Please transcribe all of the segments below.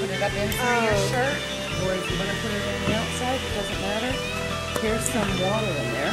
put it up in through your shirt, or if you want to put it on the outside, it doesn't matter. Here's some water in there.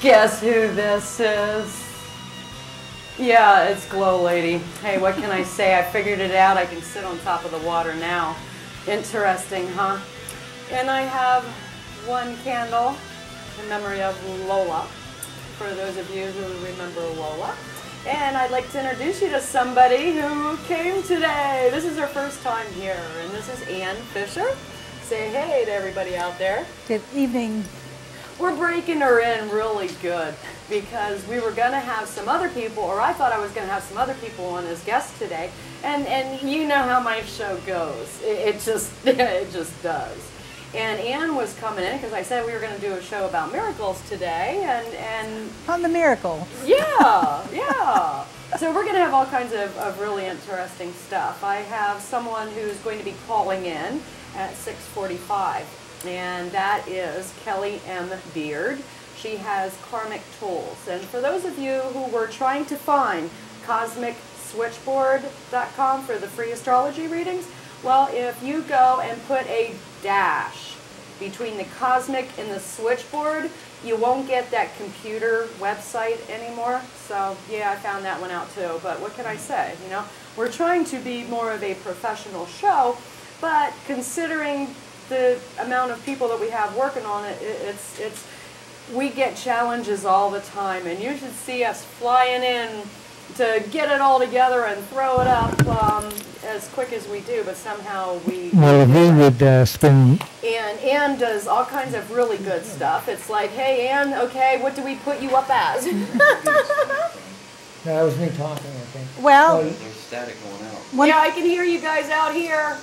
Guess who this is? Yeah, it's GLoLady. Hey, what can I say? I figured it out. I can sit on top of the water now. Interesting, huh? And I have one candle in memory of Lola, for those of you who remember Lola. And I'd like to introduce you to somebody who came today. This is her first time here, and this is Fischer. Say hey to everybody out there. Good evening. We're breaking her in really good because we were going to have some other people, or I thought I was going to have some other people on as guests today, and you know how my show goes. It just does. And Ann was coming in because I said we were going to do a show about miracles today, and on the miracle. Yeah. So we're going to have all kinds of really interesting stuff. I have someone who's going to be calling in at 6:45. And that is Kelly M. Beard. She has Karmic Tools. And for those of you who were trying to find CosmicSwitchboard.com for the free astrology readings, well, if you go and put a dash between the Cosmic and the Switchboard, you won't get that computer website anymore. So, yeah, I found that one out too. But what can I say? You know, we're trying to be more of a professional show, but considering the amount of people that we have working on it, we get challenges all the time, and you should see us flying in to get it all together and throw it up as quick as we do, but somehow we... Well, we would spend... And Ann does all kinds of really good stuff. It's like, hey, Ann, okay, what do we put you up as? No, that was me talking, I think. Well... There's static going out. Yeah, I can hear you guys out here.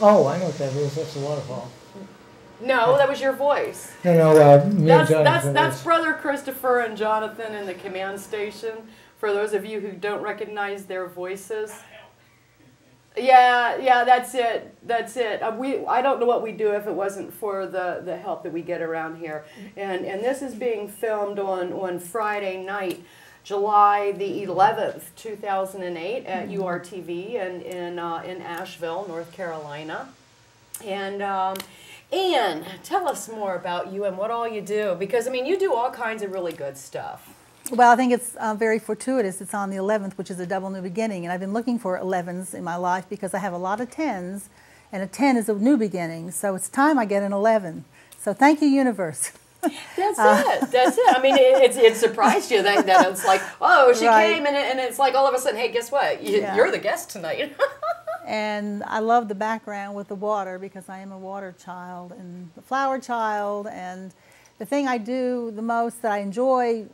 Oh, I know what that is. That's the waterfall. No, that was your voice. No, me and Jonathan. That's Brother Christopher and Jonathan in the command station. For those of you who don't recognize their voices. Yeah, that's it. I don't know what we'd do if it wasn't for the help that we get around here. And this is being filmed on Friday night, July the 11th, 2008 at URTV in Asheville, North Carolina. And Ann, tell us more about you and what all you do, because I mean you do all kinds of really good stuff. Well, I think it's very fortuitous. It's on the 11th, which is a double new beginning, and I've been looking for 11s in my life because I have a lot of 10s, and a 10 is a new beginning, so it's time I get an 11. So thank you, universe. That's it. I mean, it surprised you that it's like, oh, she came, and it's like all of a sudden, hey, guess what? You're the guest tonight. And I love the background with the water because I am a water child and a flower child. And the thing I do the most that I enjoy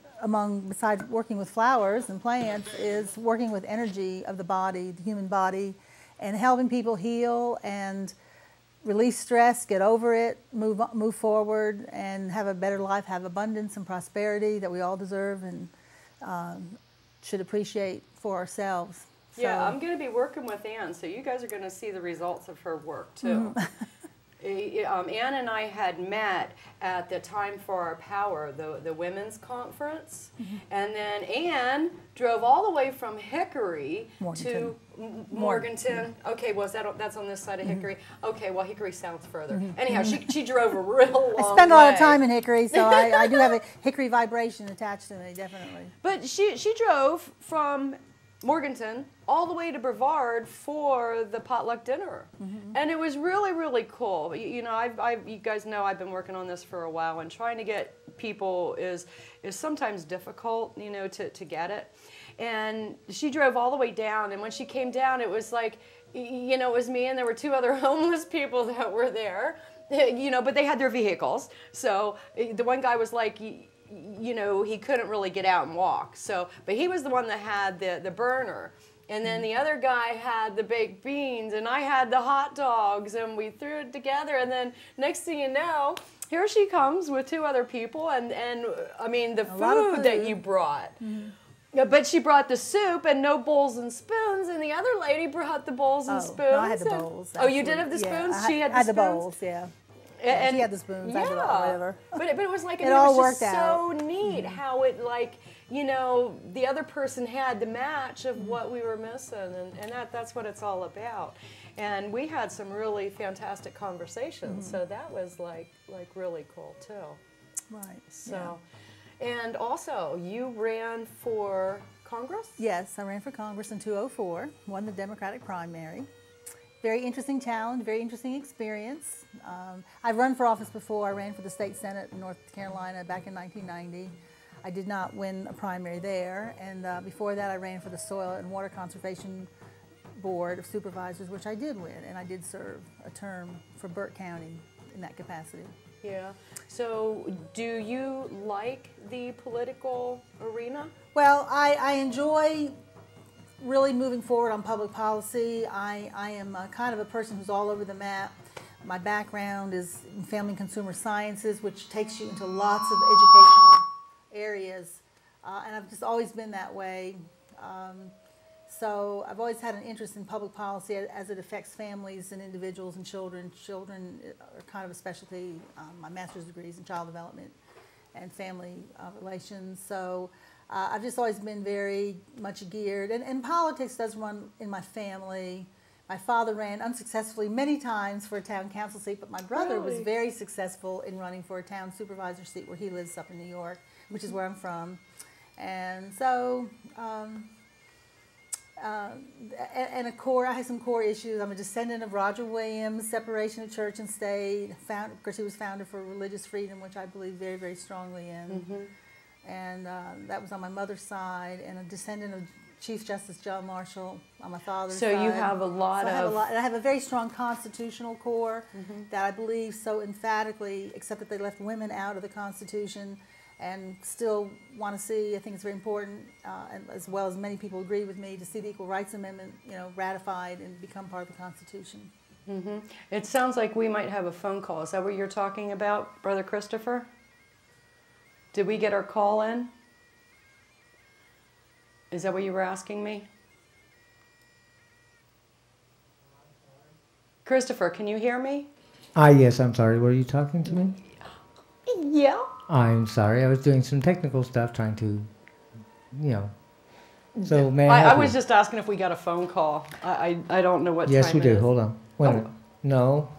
besides working with flowers and plants is working with energy of the body, the human body, and helping people heal and release stress, get over it, move forward, and have a better life, have abundance and prosperity that we all deserve and should appreciate for ourselves. Yeah, I'm going to be working with Ann, so you guys are going to see the results of her work too. Ann and I had met at the Time for Our Power, the women's conference, and then Ann drove all the way from Hickory to Morganton. Okay, that's on this side of Hickory. Okay, well Hickory sounds further. Anyhow, she drove a real long way. I spend a lot of time in Hickory, so I do have a Hickory vibration attached to me, definitely. But she drove from Morganton all the way to Brevard for the potluck dinner, and it was really, really cool. You know, you guys know I've been working on this for a while, and trying to get people is sometimes difficult, you know, to get it. And she drove all the way down, and when she came down, it was like, you know, it was me and there were 2 other homeless people that were there, you know, but they had their vehicles. So the one guy was like, you know, he couldn't really get out and walk. So, but he was the one that had the burner. And then the other guy had the baked beans, and I had the hot dogs, and we threw it together. And then next thing you know, here she comes with 2 other people, and I mean, the food that you brought. But she brought the soup and no bowls and spoons, and the other lady brought the bowls and spoons. No, I had the bowls. Oh, you did have the spoons? Yeah, she had the I had spoons? the bowls, yeah. And she had the spoons, I did whatever. But it was like, it all was worked just out. so neat how it, like, you know, the other person had the match of what we were missing, and that's what it's all about. And we had some really fantastic conversations, so that was like really cool too. Right. So, and also you ran for Congress? Yes, I ran for Congress in 2004, won the Democratic primary. Very interesting challenge, very interesting experience. I've run for office before. I ran for the state senate in North Carolina back in 1990. I did not win a primary there, and before that I ran for the Soil and Water Conservation Board of Supervisors, which I did win, and I did serve a term for Burke County in that capacity. Yeah. So do you like the political arena? Well, I enjoy really moving forward on public policy. I am kind of a person who's all over the map. My background is in family and consumer sciences, which takes you into lots of educational areas, and I've just always been that way. So I've always had an interest in public policy as it affects families and individuals and children. Children are kind of a specialty. My master's degree is in child development and family relations. So I've just always been very much geared, and politics does run in my family. My father ran unsuccessfully many times for a town council seat, but my brother was very successful in running for a town supervisor seat where he lives up in New York, which is where I'm from. And so, and a core, I have some core issues. I'm a descendant of Roger Williams, separation of church and state. Of course, he was founder for religious freedom, which I believe very, very strongly in. And that was on my mother's side, and a descendant of Chief Justice John Marshall on my father's side. So you have a lot of... And I have a very strong constitutional core that I believe so emphatically, except that they left women out of the Constitution, and still want to see, I think it's very important, and as well as many people agree with me, to see the Equal Rights Amendment, you know, ratified and become part of the Constitution. It sounds like we might have a phone call. Is that what you're talking about, Brother Christopher? Did we get our call in? Is that what you were asking me? Christopher, can you hear me? Yes, I'm sorry. Were you talking to me? Yeah. I'm sorry. I was doing some technical stuff trying to, you know. So, may I I was just asking if we got a phone call. I don't know what time it is. Yes, we do. Hold on. Wait a minute. No.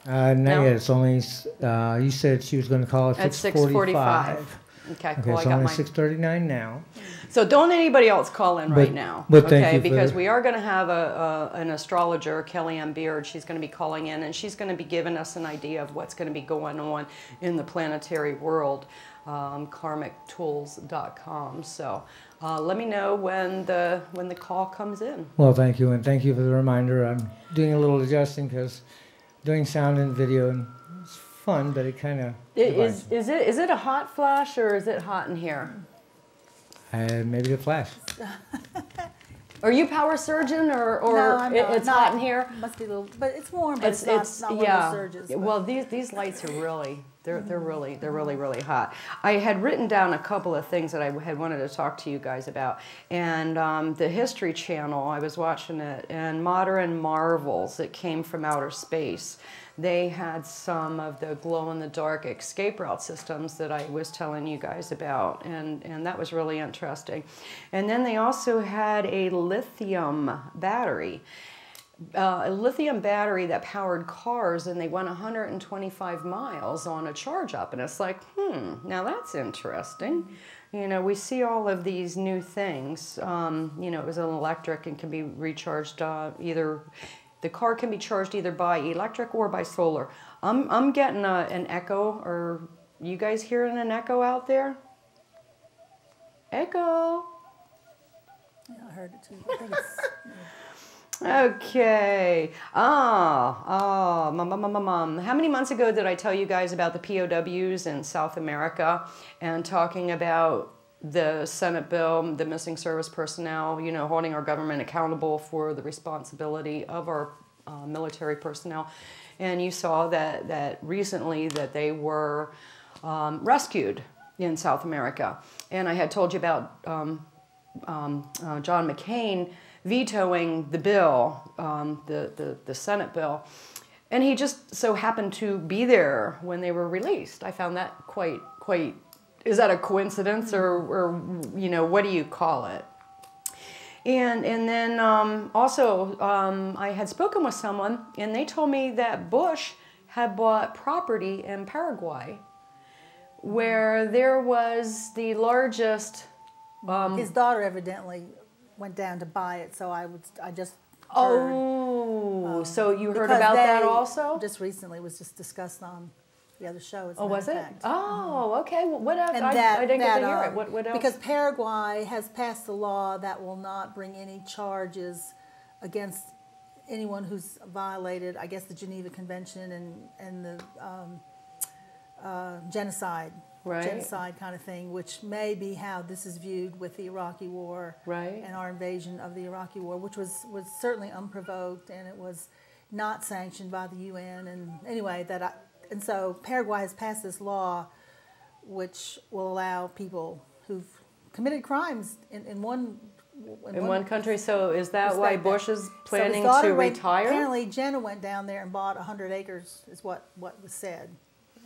Not yet. It's only, you said she was going to call at 6:45. Okay, Okay, well, it's I got only mine. 6:39 now. So don't anybody else call in right now. But thank you for because the- we are going to have an astrologer, Kellyanne Beard. She's going to be calling in, and she's going to be giving us an idea of what's going to be going on in the planetary world, karmictools.com. So let me know when the call comes in. Well, thank you, and thank you for the reminder. I'm doing a little adjusting because doing sound and video, and it's fun, but it kind of Is it a hot flash, or is it hot in here? maybe the flash. Are you power surgeon, or No, I'm not. it's hot in here? Must be a little, but it's warm, but it's not one of those surges. Well, these lights are really They're really hot. I had written down a couple of things that I had wanted to talk to you guys about, and the History Channel, I was watching it, and Modern Marvels that came from outer space. They had some of the glow-in-the-dark escape route systems that I was telling you guys about, and that was really interesting. And then they also had a lithium battery. A lithium battery that powered cars, and they went 125 miles on a charge up, and it's like, now that's interesting. You know, we see all of these new things. You know, it was an electric and can be recharged either. The car can be charged either by electric or by solar. I'm getting an echo. Or you guys hearing an echo out there? Echo. Yeah, I heard it too. I think it's, Okay. How many months ago did I tell you guys about the POWs in South America and talking about the Senate bill, the missing service personnel, you know, holding our government accountable for the responsibility of our military personnel? And you saw that recently that they were rescued in South America. And I had told you about John McCain vetoing the bill, the Senate bill, and he just so happened to be there when they were released. I found that quite. Is that a coincidence, or you know, what do you call it? And then also I had spoken with someone, and they told me that Bush had bought property in Paraguay, where there was the largest. his daughter evidently went down to buy it, so I just heard, oh, so you heard about that also? Just recently was just discussed on the other show. Oh, was it? Oh, okay. Well, what else? And I didn't get to hear it. What else? Because Paraguay has passed a law that will not bring any charges against anyone who's violated, I guess, the Geneva Convention and the genocide. Right. Genocide kind of thing, which may be how this is viewed with the Iraqi war, right, and our invasion of the Iraqi war, which was certainly unprovoked, and it was not sanctioned by the UN. And anyway, and so Paraguay has passed this law, which will allow people who've committed crimes in one country. So is that why Bush is planning to retire? Apparently, Jenna went down there and bought 100 acres, is what was said.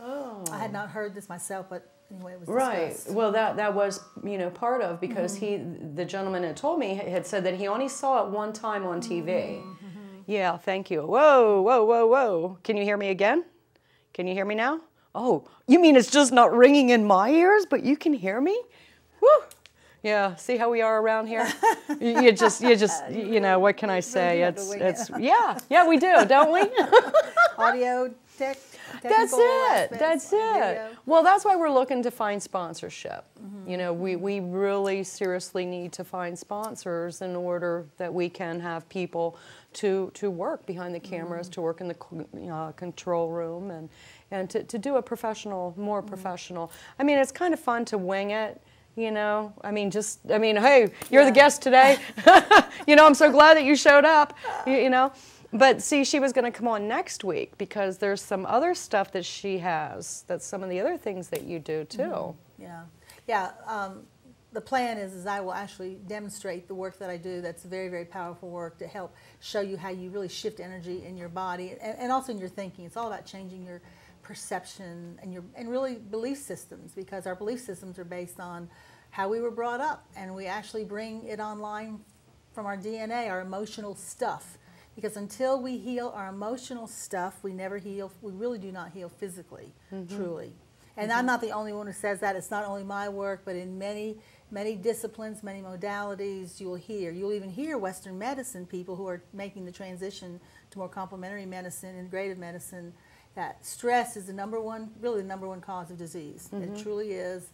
Oh. I had not heard this myself, but anyway, it was discussed. Right. Well, that was, you know, part of, because the gentleman had told me, had said that he only saw it one time on TV. Yeah, thank you. Whoa, whoa, whoa, whoa. Can you hear me again? Can you hear me now? Oh, you mean it's just not ringing in my ears, but you can hear me? Woo! Yeah, see how we are around here? you just, you know, what can I say? Yeah, we do, don't we? Audio tech. That's it. Well, that's why we're looking to find sponsorship. You know, we really seriously need to find sponsors in order that we can have people to work behind the cameras, to work in the control room, and to do a more professional. I mean, it's kind of fun to wing it. You know, I mean, hey, you're the guest today. You know, I'm so glad that you showed up, you know. But see, she was going to come on next week because there's some other stuff that she has. That's some of the other things that you do, too. Yeah. The plan is I will actually demonstrate the work that I do. That's very, very powerful work to help show you how you really shift energy in your body and also in your thinking. It's all about changing your perception and really belief systems, because our belief systems are based on how we were brought up, and we actually bring it online from our DNA, our emotional stuff. Because until we heal our emotional stuff, we never heal. We really do not heal physically, truly. And I'm not the only one who says that. It's not only my work, but in many disciplines, many modalities, you'll even hear Western medicine people who are making the transition to more complementary medicine, integrative medicine, that stress is really the number one cause of disease. It truly is.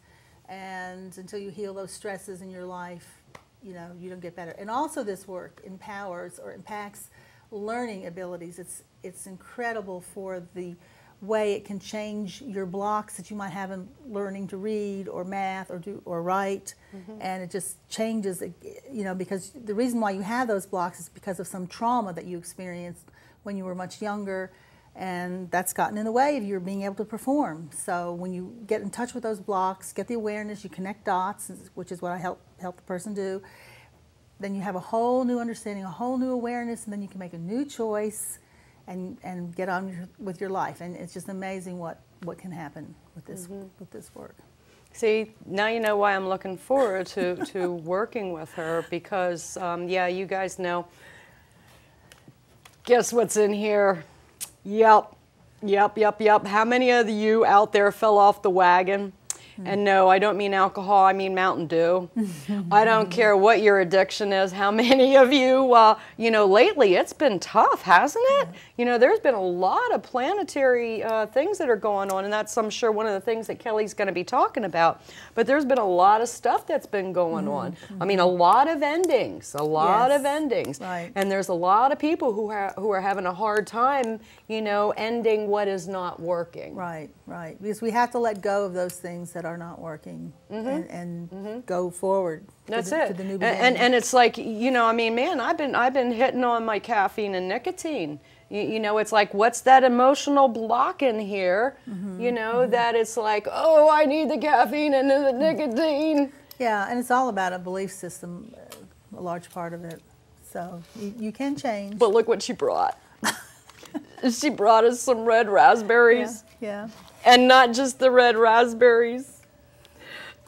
And until you heal those stresses in your life, you know, you don't get better. And also this work empowers or impacts learning abilities. It's incredible for the way it can change your blocks that you might have in learning to read or math or write, and it just changes, you know, because the reason why you have those blocks is because of some trauma that you experienced when you were much younger, And that's gotten in the way of your being able to perform. So when you get in touch with those blocks, get the awareness, you connect dots, which is what I help the person do, then you have a whole new understanding, a whole new awareness, and then you can make a new choice and get on with your life. And it's just amazing what can happen with this work. See, now you know why I'm looking forward to working with her, because, yeah, you guys know. Guess what's in here? Yep. How many of you out there fell off the wagon? And no, I don't mean alcohol, I mean Mountain Dew. I don't care what your addiction is. How many of you, you know, lately it's been tough, hasn't it? You know, there's been a lot of planetary things that are going on, and that's, I'm sure, one of the things that Kelly's going to be talking about. But there's been a lot of stuff that's been going on. I mean, a lot of endings, Right. And there's a lot of people who are having a hard time, you know, ending what is not working. Right. Because we have to let go of those things that are not working and go forward. That's to it. the new beginning. And it's like, you know, I mean, man, I've been hitting on my caffeine and nicotine. You know, it's like, what's that emotional block in here? You know, that it's like, oh, I need the caffeine and the nicotine. Yeah, and it's all about a belief system, a large part of it. So you can change. But look what she brought. She brought us some red raspberries. Yeah. And not just the red raspberries.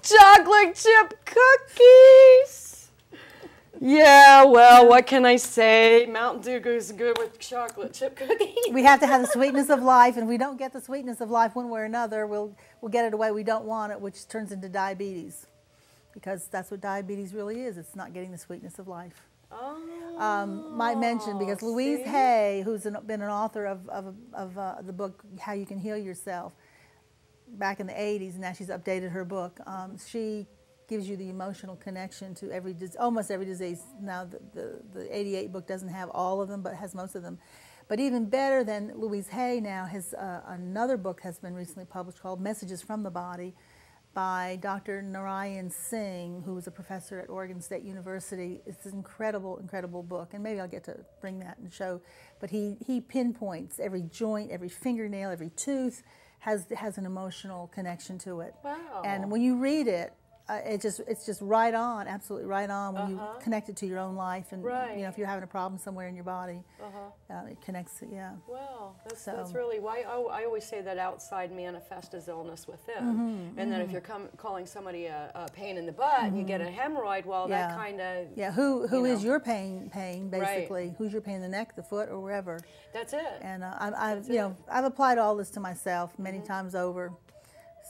Chocolate chip cookies. Yeah, well, what can I say? Mountain Dew goes good with chocolate chip cookies. We have to have the sweetness of life, and if we don't get the sweetness of life one way or another, we'll get it a way we don't want it, which turns into diabetes. Because that's what diabetes really is. It's not getting the sweetness of life. Might mention, because Louise Hay, who's been an author of the book How You Can Heal Yourself, back in the 80s, and now she's updated her book. She gives you the emotional connection to almost every disease. Now the 88 book doesn't have all of them, but has most of them. But even better than Louise Hay now has another book has been recently published called Messages from the Body, by Dr. Narayan Singh, who was a professor at Oregon State University. It's an incredible, incredible book, and maybe I'll get to bring that and show. But he pinpoints every joint, every fingernail, every tooth has an emotional connection to it. Wow. And when you read it, it's just right on, absolutely right on when you connect it to your own life, and you know, if you're having a problem somewhere in your body, it connects it. Yeah. Wow, that's really why I always say that outside manifest as illness within, and that if you're calling somebody a pain in the butt and you get a hemorrhoid, well, that kind of who is your pain basically? Right. Who's your pain in the neck, the foot, or wherever? That's it. And I've applied all this to myself many times over,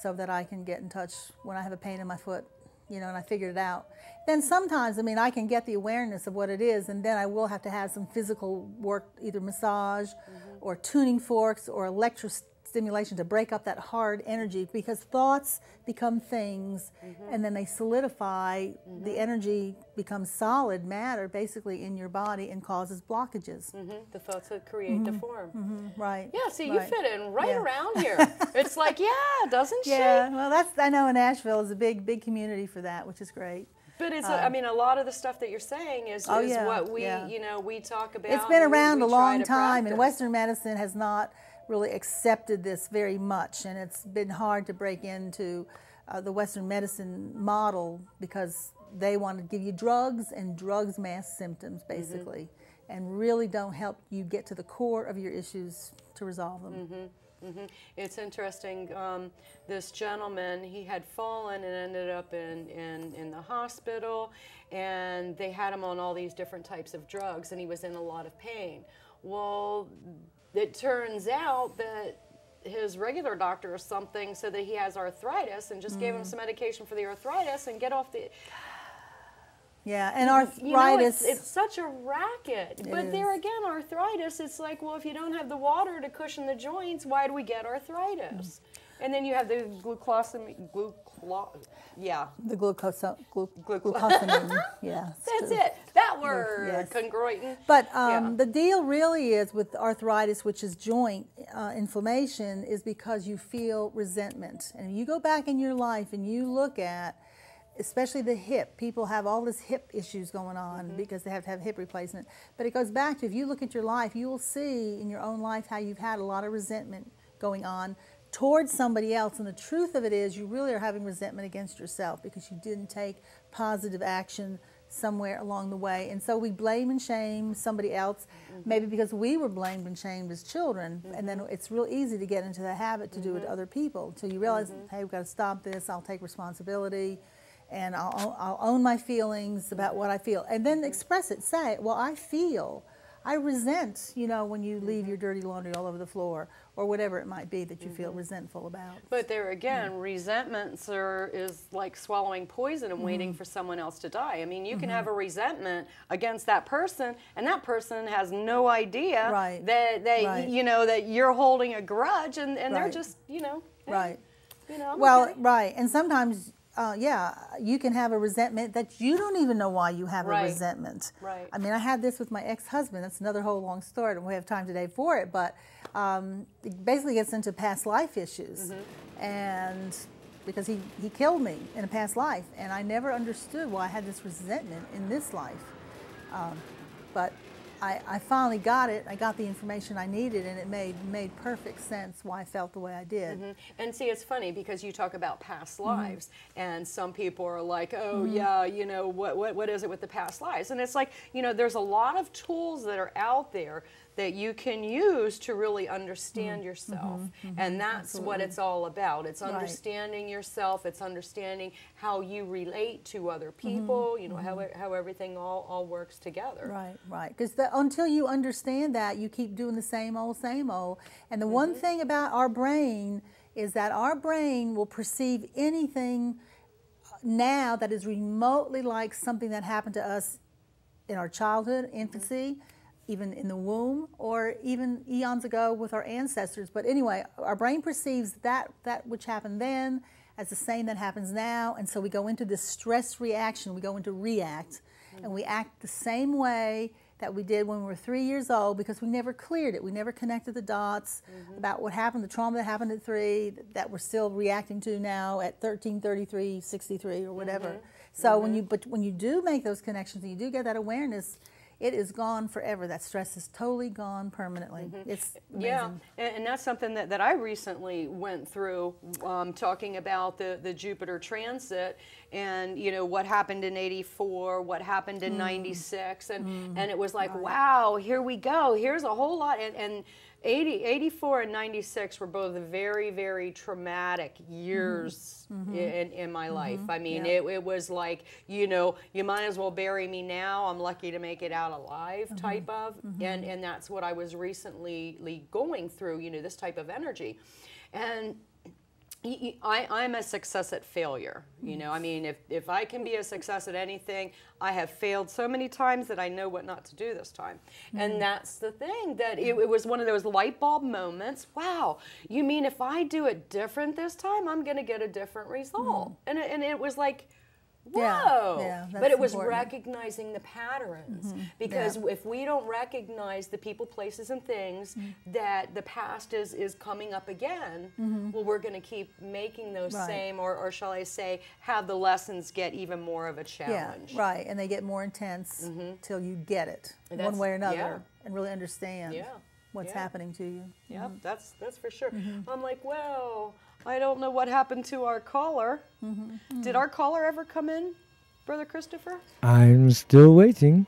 so that I can get in touch when I have a pain in my foot, you know, and I figured it out. Then sometimes, I mean, I can get the awareness of what it is, and then I will have to have some physical work, either massage or tuning forks or electrostimulation to break up that hard energy, because thoughts become things and then they solidify. The energy becomes solid matter basically in your body and causes blockages. The thoughts that create the form. Right. Yeah, see, you fit in right around here. It's like, doesn't she? Yeah, well, I know in Nashville is a big community for that, which is great. But it's, I mean, a lot of the stuff that you're saying is what we, you know, we talk about. It's been around a long time, practice. and Western medicine has not really accepted this very much, and it's been hard to break into the Western medicine model, because they want to give you drugs, and drugs mask symptoms, basically, and really don't help you get to the core of your issues to resolve them. It's interesting. This gentleman, he had fallen and ended up in the hospital, and they had him on all these different types of drugs, and he was in a lot of pain. Well, it turns out that his regular doctor or something said that he has arthritis, and just gave him some medication for the arthritis and get off the... Yeah, and arthritis... You know, it's such a racket. But there again, arthritis, it's like, well, if you don't have the water to cushion the joints, why do we get arthritis? And then you have the glucosamine, yeah. That's it. That word, yes. congruent. But the deal really is with arthritis, which is joint inflammation, is because you feel resentment. And you go back in your life and you look at especially the hip. People have all this hip issues going on because they have to have hip replacement. But it goes back to, if you look at your life, you will see in your own life how you've had a lot of resentment going on towards somebody else. And the truth of it is, you really are having resentment against yourself because you didn't take positive action somewhere along the way. And so we blame and shame somebody else, maybe because we were blamed and shamed as children. And then it's real easy to get into the habit to do it to other people until you realize, hey, we've got to stop this. I'll take responsibility, and I'll own my feelings about what I feel, and then express it. Say, well, I resent, you know, when you leave your dirty laundry all over the floor, or whatever it might be that you feel resentful about. But there again, resentments is like swallowing poison and waiting for someone else to die. I mean, you can have a resentment against that person, and that person has no idea that you know, that you're holding a grudge, and they're just, you know, hey, you know, I'm okay. And sometimes. Yeah, you can have a resentment that you don't even know why you have a resentment. Right. I mean, I had this with my ex-husband. That's another whole long story. I don't have time today for it, but it basically gets into past life issues. And because he killed me in a past life, and I never understood why I had this resentment in this life. But I finally got it. I got the information I needed, and it made perfect sense why I felt the way I did. And see, it's funny because you talk about past lives, and some people are like, oh yeah, you know, what is it with the past lives? And it's like, you know, there's a lot of tools that are out there that you can use to really understand yourself. And that's what it's all about. It's understanding yourself. It's understanding how you relate to other people, you know, how everything all works together. Right. Because until you understand that, you keep doing the same old. And the one thing about our brain is that our brain will perceive anything now that is remotely like something that happened to us in our childhood, infancy, even in the womb, or even eons ago with our ancestors. But anyway, our brain perceives that which happened then as the same that happens now, and so we go into this stress reaction. We go into react, and we act the same way that we did when we were 3 years old because we never cleared it. We never connected the dots about what happened, the trauma that happened at 3 that we're still reacting to now at 13, 33, 63, or whatever. So when you do make those connections and you do get that awareness, it is gone forever. That stress is totally gone permanently. It's amazing. Yeah, and that's something that I recently went through, talking about the Jupiter transit, and you know what happened in '84, what happened in '96, and it was like, wow, here we go. Here's a whole lot, and 84 and 96 were both very, very traumatic years in my life. I mean, it was like, you know, you might as well bury me now. I'm lucky to make it out alive type of. And that's what I was recently going through, you know, this type of energy. And I'm a success at failure. You know, I mean, if I can be a success at anything, I have failed so many times that I know what not to do this time. And that's the thing, that it was one of those light bulb moments. Wow, you mean if I do it different this time, I'm going to get a different result. And it was like, whoa. But it was recognizing the patterns, because if we don't recognize the people, places, and things that the past is coming up again, well, we're going to keep making those same, or shall I say, have the lessons get even more of a challenge. And they get more intense till you get it one way or another and really understand what's happening to you. That's for sure. I'm like, well, I don't know what happened to our caller. Did our caller ever come in, Brother Christopher? I'm still waiting.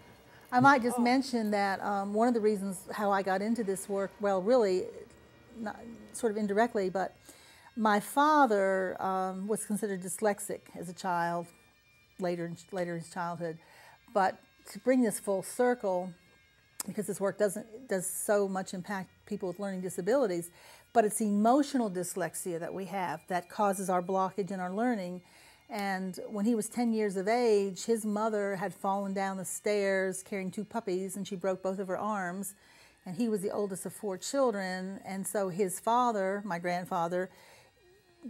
I might just mention that one of the reasons how I got into this work, well, really, not, sort of indirectly, but my father was considered dyslexic as a child, later in his childhood. But to bring this full circle, because this work does so much impact people with learning disabilities, but it's emotional dyslexia that we have that causes our blockage in our learning. And when he was 10 years of age, his mother had fallen down the stairs carrying 2 puppies, and she broke both of her arms. And he was the oldest of 4 children, and so his father, my grandfather,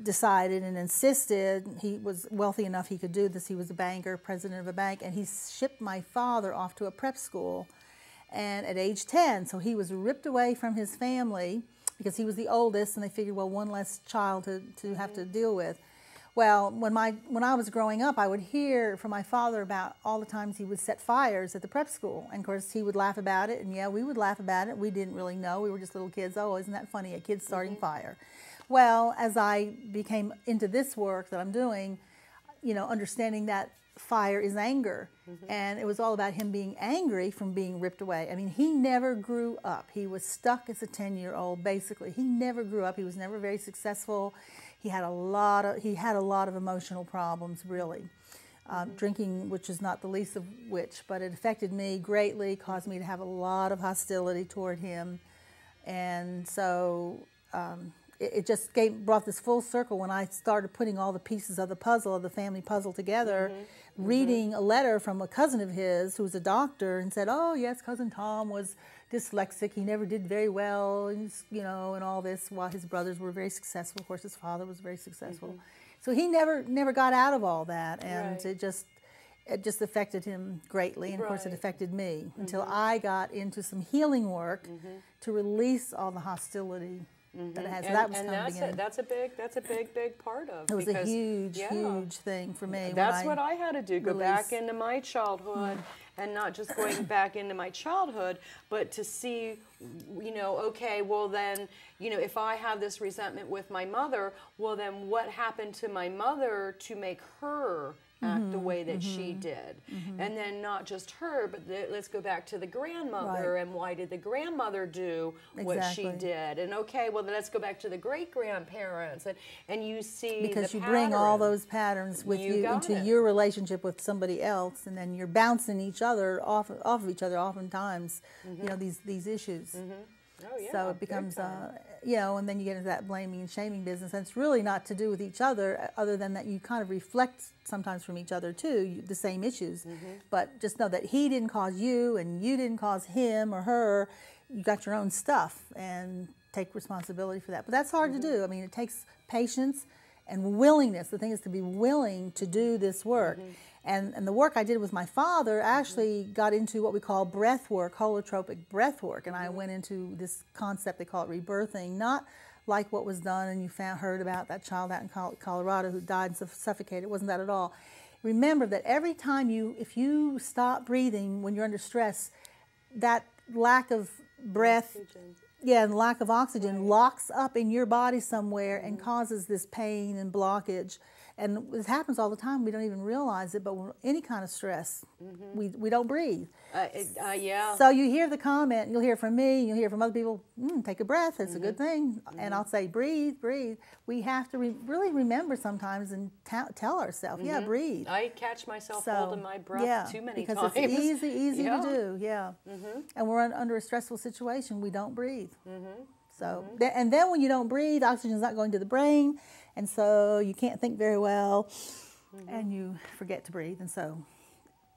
decided and insisted. He was wealthy enough he could do this. He was a banker, president of a bank, and he shipped my father off to a prep school. And at age 10, so he was ripped away from his family because he was the oldest, and they figured, well, one less child to have to deal with. Well, when I was growing up, I would hear from my father about all the times he would set fires at the prep school. And of course, he would laugh about it, and yeah, we would laugh about it. We didn't really know. We were just little kids. Oh, isn't that funny, a kid starting fire? Well, as I became into this work that I'm doing, you know, understanding that fire is anger. And it was all about him being angry from being ripped away. I mean, he never grew up. He was stuck as a 10-year-old, basically. He never grew up. He was never very successful. He had a lot of emotional problems, really. Drinking, which is not the least of which, but it affected me greatly, caused me to have a lot of hostility toward him. And so it just brought this full circle when I started putting all the pieces of the puzzle, of the family puzzle together, reading a letter from a cousin of his who was a doctor and said, oh yes, Cousin Tom was dyslexic, he never did very well, and, you know, and all this, while his brothers were very successful. Of course, his father was very successful. So he never got out of all that, and it just affected him greatly, and of course it affected me until I got into some healing work to release all the hostility that it has. So that was kind of the beginning. That's a big part of. It was a huge thing for me. That's what I had to do, go back into my childhood, and not just going back into my childhood, but to see, you know, okay, well then, you know, if I have this resentment with my mother, well then what happened to my mother to make her act the way that she did? And then not just her, but let's go back to the grandmother, and why did the grandmother do what she did? And okay, well then let's go back to the great-grandparents, and you see because the you bring all those patterns with you into your relationship with somebody else, and then you're bouncing each other off of each other oftentimes, you know, these issues. Oh, yeah, so it becomes, you know, and then you get into that blaming and shaming business. And it's really not to do with each other than that you kind of reflect sometimes from each other too, the same issues. But just know that he didn't cause you and you didn't cause him or her. You got your own stuff, and take responsibility for that. But that's hard to do. I mean, it takes patience and willingness. The thing is to be willing to do this work. And the work I did with my father actually got into what we call breath work, holotropic breath work. And I went into this concept, they call it rebirthing, not like what was done and you heard about that child out in Colorado who died and suffocated. It wasn't that at all. Remember that every time if you stop breathing when you're under stress, that lack of breath, and lack of oxygen locks up in your body somewhere and causes this pain and blockage. And this happens all the time. We don't even realize it, but with any kind of stress, we don't breathe. So you hear the comment, you'll hear from me, you'll hear from other people, take a breath, it's a good thing. And I'll say, breathe, breathe. We have to really remember sometimes and tell ourselves, breathe. I catch myself holding my breath too many times. Because it's easy to do, And we're under a stressful situation, we don't breathe. So, and then when you don't breathe, oxygen's not going to the brain, and so you can't think very well, and you forget to breathe. And so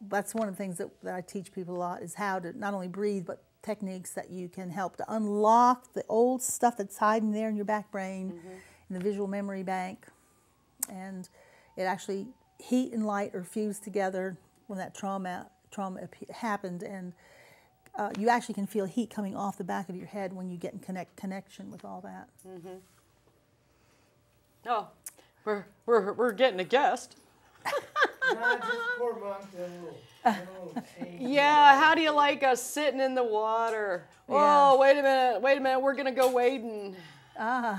that's one of the things that I teach people a lot, is how to not only breathe, but techniques that you can help to unlock the old stuff that's hiding there in your back brain, in the visual memory bank. And it actually, heat and light are fused together when that trauma happened, and you actually can feel heat coming off the back of your head when you get in connection with all that. Oh, we're getting a guest. Yeah, how do you like us sitting in the water? Oh, wait a minute, we're gonna go wading. We're having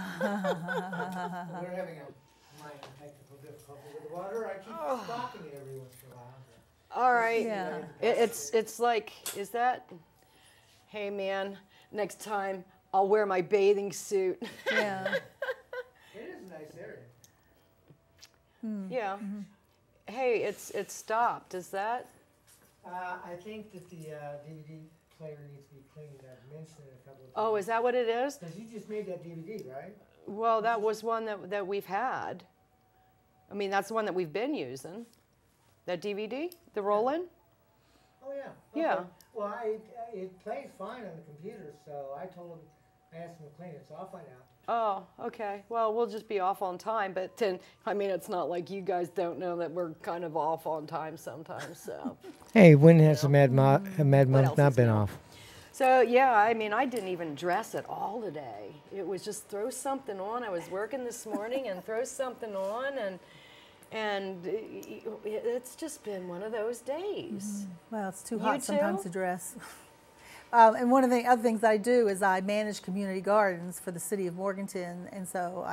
a minor technical difficulty with the water. I keep stopping it every once in a while. All right. It's like, is that? Hey man, next time I'll wear my bathing suit. It is a nice area. Hey, it's stopped. Is that? I think that the DVD player needs to be cleaned. I've mentioned it a couple of times. Oh, is that what it is? Because you just made that DVD, right? Well, that was one that we've had. I mean, that's the one that we've been using. That DVD, the roll-in? Oh, yeah. Okay. Yeah. Well, it plays fine on the computer, so I asked him to clean it, so I'll find out. Oh, okay. Well, we'll just be off on time, but I mean, it's not like you guys don't know that we're kind of off on time sometimes, so. Hey, when has a mad month not been off? So, yeah, I mean, I didn't even dress at all today. It was just throw something on. I was working this morning and throw something on, And it's just been one of those days. Well, it's too You hot sometimes too? to dress. And one of the other things I do is I manage community gardens for the city of Morganton, and so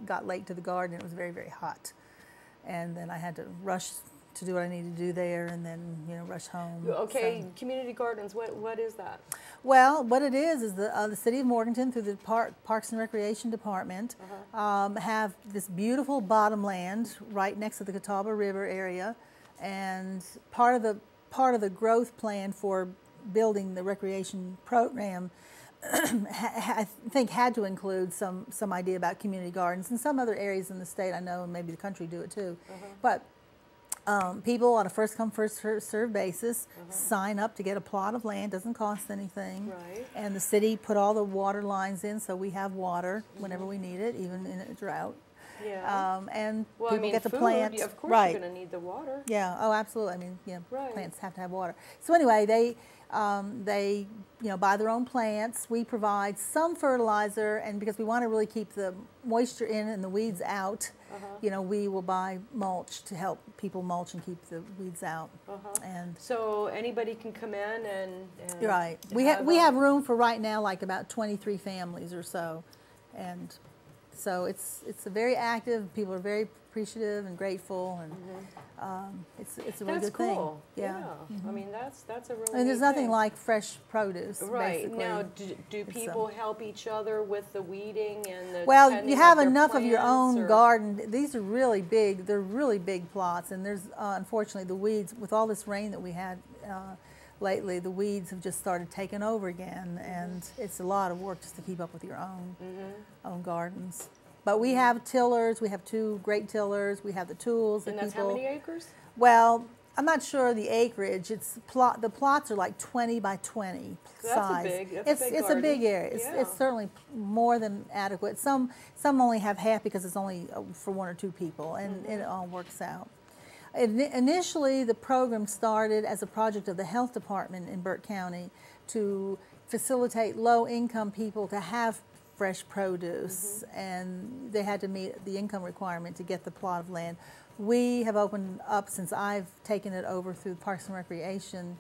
got late to the garden. It was very, very hot, and then I had to rush to do what I needed to do there, and then rush home. Okay, So, community gardens. What is that? well, what it is the city of Morganton through the Parks and Recreation Department have this beautiful bottomland right next to the Catawba River area, and part of the growth plan for building the recreation program I think had to include some idea about community gardens, and some other areas in the state I know, and maybe the country do it too. But people on a first come first served basis sign up to get a plot of land. Doesn't cost anything, Right. and the city put all the water lines in, so we have water whenever we need it, even in a drought. Yeah. And Well, people I mean, get to food, plant. of course right. you're going to need the water. Yeah. Oh, absolutely. I mean, Right. plants have to have water. So anyway, they buy their own plants. We provide some fertilizer, and because we want to really keep the moisture in and the weeds out, we will buy mulch to help people mulch and keep the weeds out. And So anybody can come in and you're right. We have room for right now like about 23 families or so, and so it's a very active. People are very appreciative and grateful, and it's a really That's good thing. cool. Yeah. I mean, that's a really. I mean, there's neat nothing thing. like fresh produce. Right. Basically. Now, do people help each other with the weeding and the Well, tending you have their enough of your plants, own or- garden. These are really big. They're really big plots, and there's unfortunately the weeds. With all this rain that we had lately, the weeds have just started taking over again, and it's a lot of work just to keep up with your own gardens. But we have tillers. We have 2 great tillers. We have the tools. And that that's people, how many acres? Well, I'm not sure the acreage. The plots are like 20 by 20 So that's a size. big- that's a big it's a big garden. area. Yeah. It's certainly more than adequate. Some only have half because it's only for 1 or 2 people, and it all works out. Initially, the program started as a project of the health department in Burke County to facilitate low-income people to have fresh produce, and they had to meet the income requirement to get the plot of land. We have opened up, since I've taken it over through Parks and Recreation.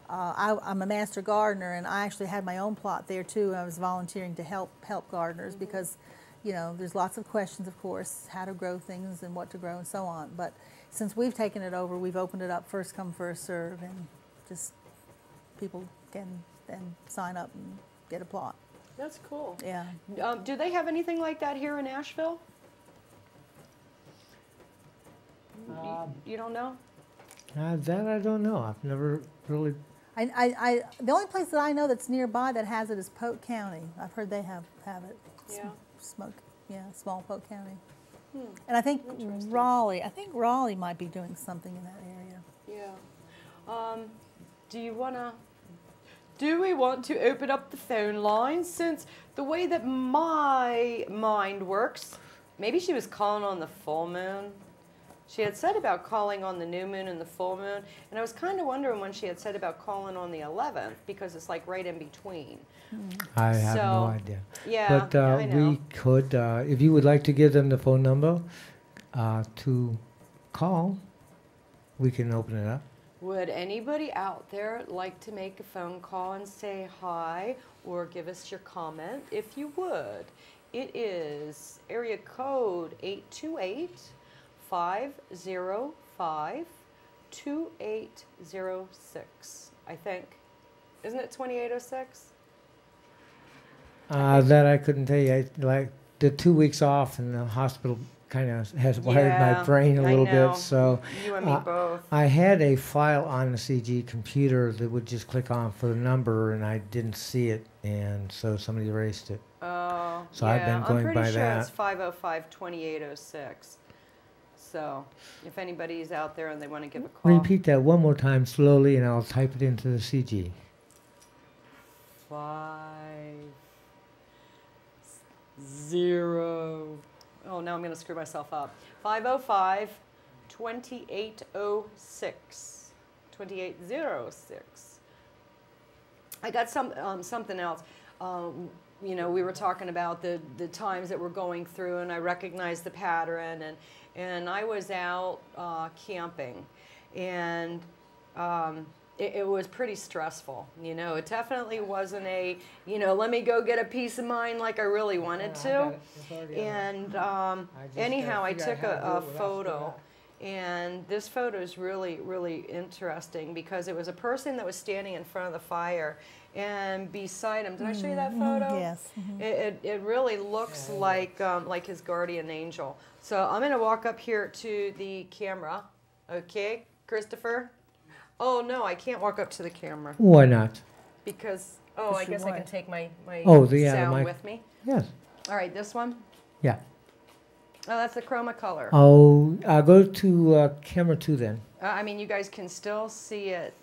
I'm a master gardener, and I actually had my own plot there too. I was volunteering to help gardeners because, there's lots of questions, of course, how to grow things and what to grow and so on. But since we've taken it over, we've opened it up first come first serve, and just people can then sign up and get a plot. That's cool. Yeah. Do they have anything like that here in Asheville? You don't know? That I don't know. I've never really. The only place that I know that's nearby that has it is Polk County. I've heard they have it. Yeah. Small Polk County. And I think Raleigh. I think Raleigh might be doing something in that area. Yeah. Do we want to open up the phone lines, since the way that my mind works, maybe she was calling on the full moon. She had said about calling on the new moon and the full moon, and I was kind of wondering when she had said about calling on the 11th, because it's like right in between. I have no So, idea. Yeah, But I know. we could, if you would like to give them the phone number to call, we can open it up. Would anybody out there like to make a phone call and say hi, or give us your comment? If you would, it is area code 828-505-2806, I think. Isn't it 2806? That I couldn't tell you. Like the 2 weeks off in the hospital kind of has wired my Yeah, brain a I little know. bit. So You and me both. I had a file on the CG computer that would just click on for the number, and I didn't see it, and so somebody erased it. Oh, So yeah. I've been going I'm by pretty sure that. it's 505-2806. So if anybody's out there and they want to give a call. Repeat that one more time slowly, and I'll type it into the CG. 50. Oh, now I'm going to screw myself up. 505-2806. 2806. I got something else. you know, we were talking about the times that we're going through, and I recognized the pattern, and I was out camping, and it was pretty stressful. You know, it definitely wasn't a, you know, let me go get a peace of mind like I really wanted to. And anyhow, I took a photo. And this photo is really, really interesting because it was a person that was standing in front of the fire, and beside him, did I show you that photo? Yes. It really looks like his guardian angel. So I'm going to walk up here to the camera. Okay, Christopher? Oh, no, I can't walk up to the camera. Why not? Because, I guess I can take my sound with me. Yes. All right, this one? Yeah. Oh, that's the chroma color. Oh, go to camera 2 then. I mean, you guys can still see it.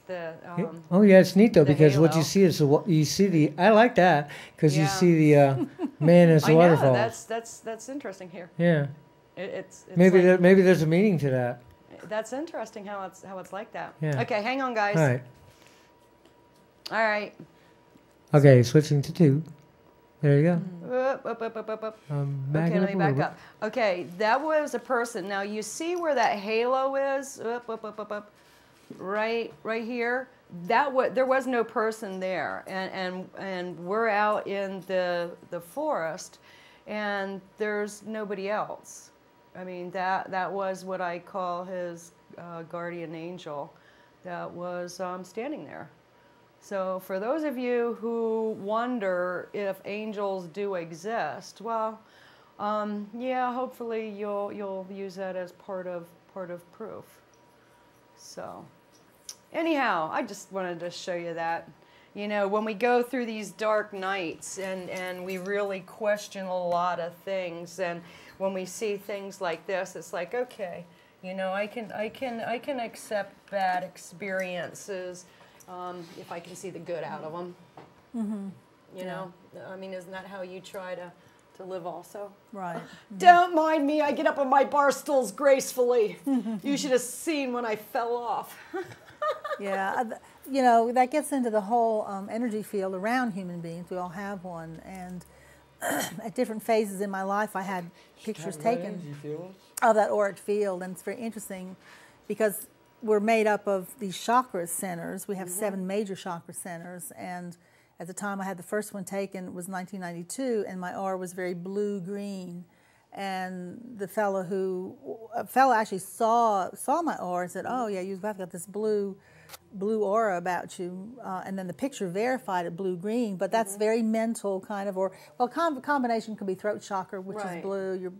Oh yeah, it's neat though because halo. what you see is you see the. I like that because you Yeah. see the man as the I know, waterfall. that's interesting here. Yeah. It's Maybe like, maybe there's a meaning to that. that's interesting how it's like that. Yeah. Okay, hang on, guys. All right. All right. Okay, switching to 2. There you go. Up. Okay, let me back up. Okay, that was a person. Now you see where that halo is? Up. Right here. There was no person there, and we're out in the forest, and there's nobody else. I mean, that was what I call his guardian angel that was standing there. So for those of you who wonder if angels do exist, well, yeah, hopefully you'll use that as part of proof. So anyhow, I just wanted to show you that. You know, when we go through these dark nights and we really question a lot of things, and when we see things like this, it's like, okay, you know, I can accept bad experiences if I can see the good out of them. You know, I mean, isn't that how you try to live also? Right. Don't mind me, I get up on my bar stools gracefully. You should have seen when I fell off. Yeah, you know, that gets into the whole energy field around human beings. We all have one, and at different phases in my life, I had pictures taken of that auric field, and it's very interesting because we're made up of these chakra centers. We have 7 major chakra centers, and at the time I had the first one taken, it was 1992, and my aura was very blue-green. And the fellow actually saw my aura and said, "Oh yeah, you've got this blue aura about you," and then the picture verified it blue-green. But that's very mental kind of, combination could be throat chakra, which is blue. Your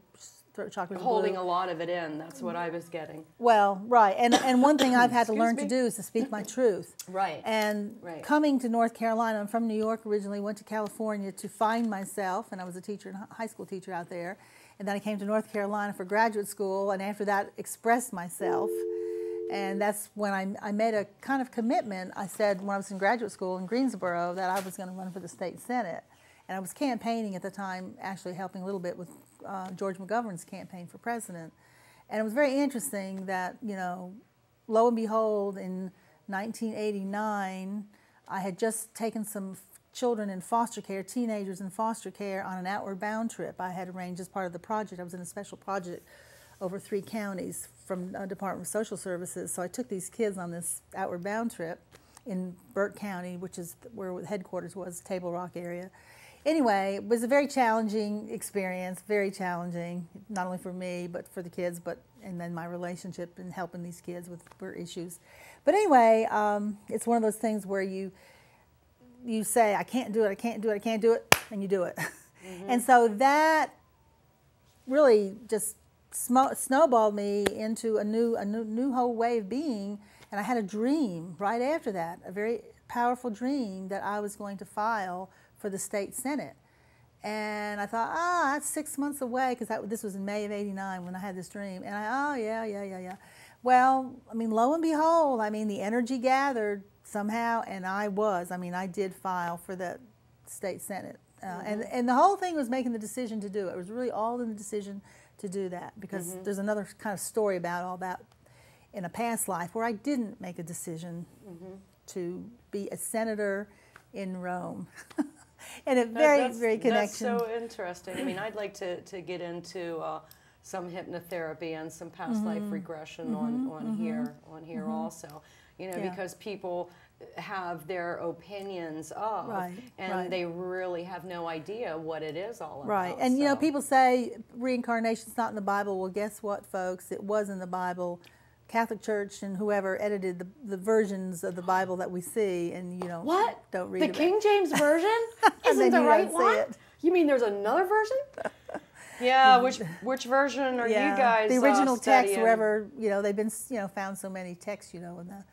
throat chakra is Holding blue. a lot of it in. That's what I was getting. Well, right, and one thing I've had to learn to do is to speak my truth. Right. And coming to North Carolina, I'm from New York originally, went to California to find myself, and I was a teacher, high school teacher out there. And then I came to North Carolina for graduate school, and after that, expressed myself. And that's when I made a kind of commitment. I said when I was in graduate school in Greensboro that I was going to run for the state senate. And I was campaigning at the time, actually helping a little bit with George McGovern's campaign for president. And it was very interesting that, you know, lo and behold, in 1989, I had just taken some children in foster care, teenagers in foster care, on an outward bound trip I had arranged as part of the project. I was in a special project over 3 counties from Department of Social Services. So I took these kids on this outward bound trip in Burke County, which is where the headquarters was, Table Rock area. Anyway, it was a very challenging experience, very challenging, not only for me, but for the kids, and then my relationship and helping these kids with their issues. But anyway, it's one of those things where you say, I can't do it, I can't do it, I can't do it, and you do it. And so that really just snowballed me into a new whole way of being. And I had a dream right after that, a very powerful dream that I was going to file for the state senate. And I thought, that's 6 months away, because this was in May of '89 when I had this dream. And yeah. Well, I mean, lo and behold, I mean, the energy gathered somehow, and I did file for the state senate. And the whole thing was making the decision to do it. It was really all in the decision to do that, because there's another kind of story about all that in a past life where I didn't make a decision to be a senator in Rome. And a very connection. That's so interesting. I mean, I'd like to get into some hypnotherapy and some past life regression on here also. You know, because people have their opinions of, and they really have no idea what it is all about. Right, and you know, people say reincarnation's not in the Bible. Well, guess what, folks? It was in the Bible. Catholic Church and whoever edited the versions of the Bible that we see, and you know, don't read the King James version isn't the right one. You mean there's another version? Yeah, which version are you guys? The original text, studying? wherever they've been found so many texts in the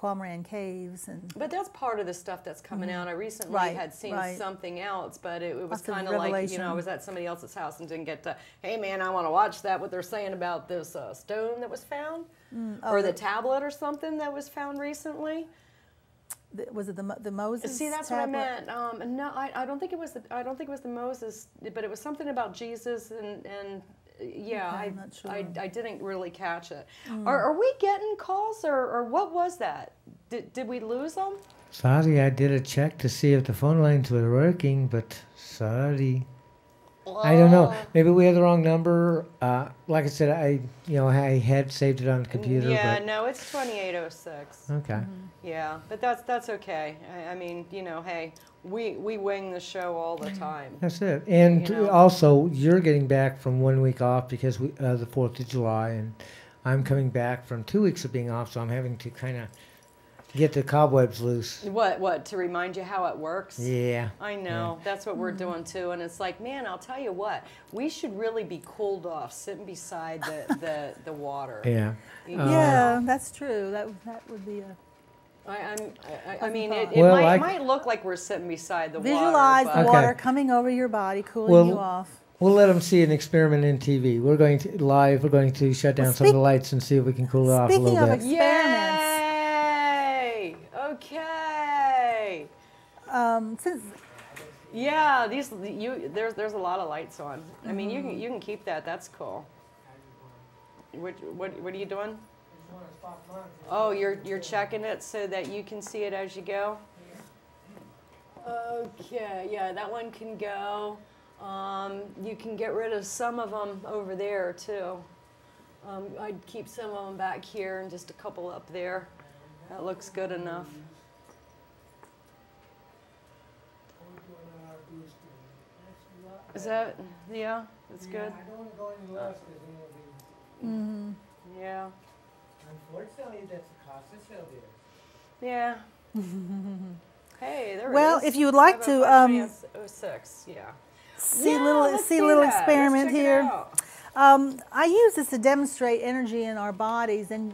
Qumran caves, and but that's part of the stuff that's coming out. I recently had seen something else, but it was kind of like I was at somebody else's house and didn't get to. Hey man, I want to watch that. What they're saying about this stone that was found, or the tablet or something that was found recently. Was it the Moses? See, that's tablet? what I meant. No, I don't think it was. I don't think it was the Moses, but it was something about Jesus and. Yeah, I'm not sure. I didn't really catch it. Are we getting calls, or what was that? Did we lose them? Sorry, I did a check to see if the phone lines were working, but sorry. I don't know. Maybe we had the wrong number. Like I said, I had saved it on the computer. Yeah, but no, it's 2806. Okay. Yeah, but that's okay. I mean, hey, we wing the show all the time. That's it. And also, you're getting back from 1 week off because the 4th of July, and I'm coming back from 2 weeks of being off, so I'm having to kind of get the cobwebs loose. What, to remind you how it works? Yeah. I know. That's what we're doing too. And it's like, man, I'll tell you what, we should really be cooled off sitting beside the water. Yeah. Yeah, that's true. That would be a... I mean, it might look like we're sitting beside the water. Visualize the water coming over your body, cooling you off. We'll let them see an experiment in TV. We're going to shut down some of the lights and see if we can cool it off a little bit. Speaking of experiments. Okay. Yeah, there's a lot of lights on. I mean, you can keep that. That's cool. What are you doing? Oh, you're checking it so that you can see it as you go? Okay, yeah, that one can go. You can get rid of some of them over there, too. I'd keep some of them back here and just a couple up there. That looks good enough. Is that, yeah, that's good? I don't want to go any less because then it'll be... Yeah. Unfortunately, that's the cost of sale there. Yeah. Hey, there it is. Well, if you would like to 06, yeah. see a little experiment here. I use this to demonstrate energy in our bodies, and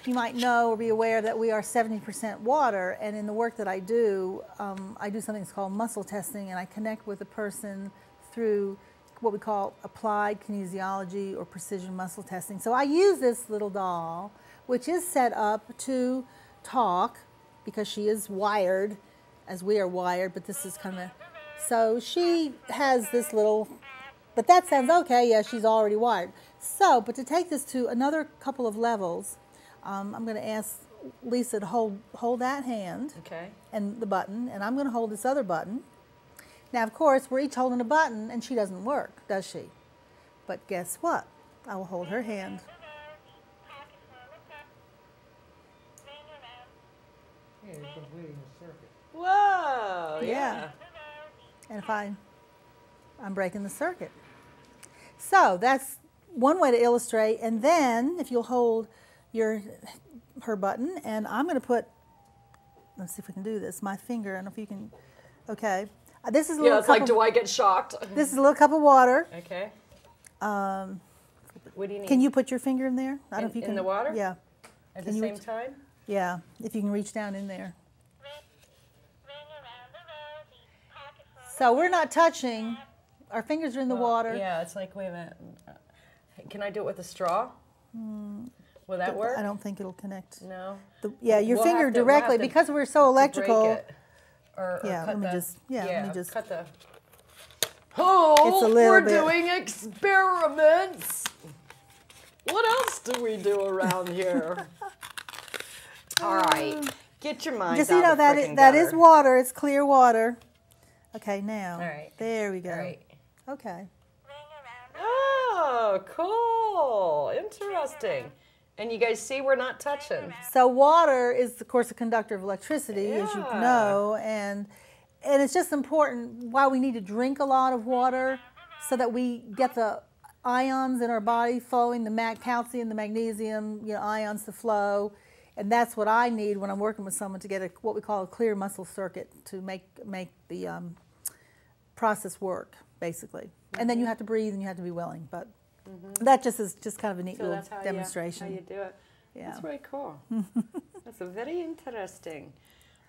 you might know or be aware that we are 70% water, and in the work that I do something that's called muscle testing, and I connect with a person through what we call applied kinesiology or precision muscle testing. So I use this little doll, which is set up to talk because she is wired as we are wired, but this is kind of, so she has this little, but that sounds okay, yeah, she's already wired. So, but to take this to another couple of levels, I'm going to ask Lisa to hold that hand and the button, and I'm going to hold this other button. Now, of course, we're each holding a button, and she doesn't work, does she? But guess what? I will hold her hand. Yeah, you're completing the circuit. Whoa, yeah. And if I'm breaking the circuit. So that's one way to illustrate, and then if you'll hold her button, and I'm going to put, let's see if we can do this, my finger, I don't know if you can, okay. This is a little it's like, do I get shocked? This is a little cup of water. Okay. What do you need? Can you put your finger in there? I don't know if you can. In the water? Yeah. At the same time? Yeah, if you can reach down in there. So we're not touching. Our fingers are in the water. Yeah, it's like, wait a minute. Can I do it with a straw? Will that work? I don't think it'll connect. No? Your finger directly, because we're so electrical. Break it. Or let me just cut the... Oh, it's a little we're bit. doing experiments. What else do we do around here? All right. Get your mind Just out so you know of that frickin' that is gutter. water. It's clear water. Okay, now. All right. There we go. All right. Okay. Oh, cool. Interesting. And you guys see we're not touching. So water is, of course, a conductor of electricity, as you Yeah. know, and it's just important why we need to drink a lot of water so that we get the ions in our body flowing, the calcium, the magnesium, ions to flow. And that's what I need when I'm working with someone to get what we call a clear muscle circuit to make the process work, basically. And then you have to breathe and you have to be willing. But that just is just kind of a neat little demonstration. How you do it. Yeah. That's very cool. That's very interesting.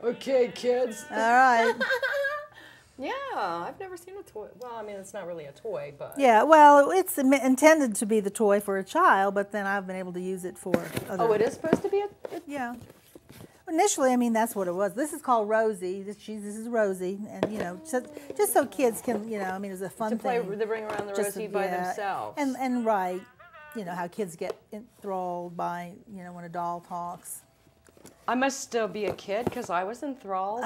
Okay, kids. All right. Yeah, I've never seen a toy. Well, I mean, it's not really a toy, but... Yeah, well, it's intended to be the toy for a child, but then I've been able to use it for other... Oh, it is supposed to be a... Yeah. Initially, I mean, that's what it was. This is called Rosie. This is Rosie, and, just so kids can, I mean, it's a fun thing. To bring around the Rosie by themselves. And right, how kids get enthralled by, when a doll talks. I must still be a kid because I was enthralled.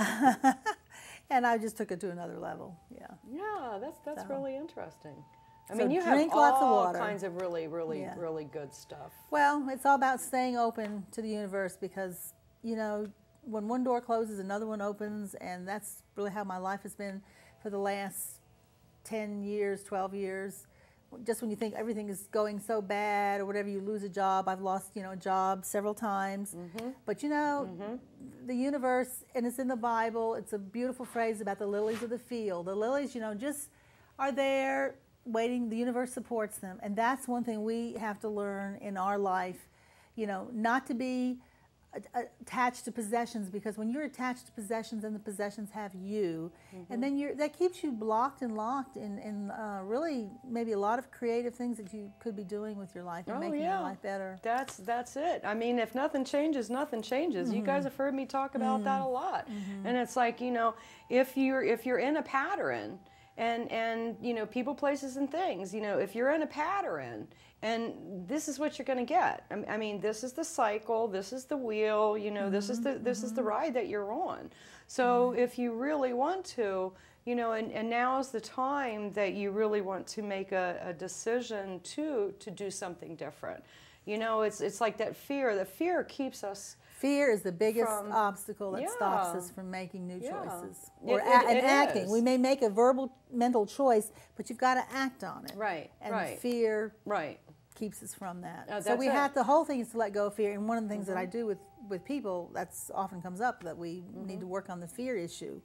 And I just took it to another level, yeah. Yeah, that's really interesting. I So mean, you have drink lots of all water. kinds of really good stuff. Well, it's all about staying open to the universe because, when one door closes, another one opens, and that's really how my life has been for the last 10 years, 12 years. Just when you think everything is going so bad or whatever, you lose a job. I've lost, a job several times. But, the universe, and it's in the Bible, it's a beautiful phrase about the lilies of the field. The lilies, just are there waiting. The universe supports them. And that's one thing we have to learn in our life, not to be attached to possessions, because when you're attached to possessions and the possessions have you, and then that keeps you blocked and locked in really maybe a lot of creative things that you could be doing with your life and making your life better. That's it. I mean, if nothing changes, nothing changes. You guys have heard me talk about that a lot. And it's like, if you're in a pattern and people, places, and things, if you're in a pattern, and this is what you're going to get. I mean, this is the cycle. This is the wheel. This is the ride that you're on. So if you really want to, and now is the time that you really want to make a decision to do something different. It's like that fear. The fear keeps us. Fear is the biggest obstacle that stops us from making new choices or acting. Is. We may make a verbal, mental choice, but you've got to act on it. Right. And fear keeps us from that. So the whole thing is to let go of fear. And one of the things that I do with people, that's often comes up, that we need to work on the fear issue.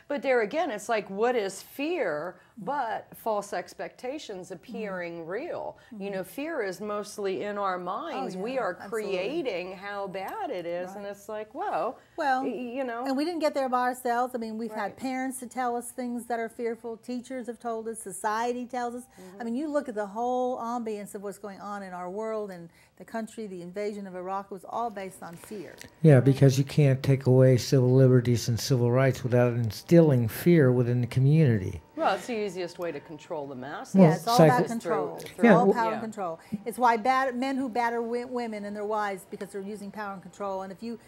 But there again, it's like, what is fear but false expectations appearing real? Fear is mostly in our minds. We are creating how bad it is, and it's like, well, and we didn't get there by ourselves. I mean, we've had parents to tell us things that are fearful. Teachers have told us. Society tells us. I mean, you look at the whole ambience of what's going on in our world and the country. The invasion of Iraq was all based on fear. Yeah, because you can't take away civil liberties and civil rights without instilling fear within the community. Well, it's the easiest way to control the masses. Yeah, it's all about control. All power and Yeah. control. It's why men who batter women and their wives, because they're using power and control. And if you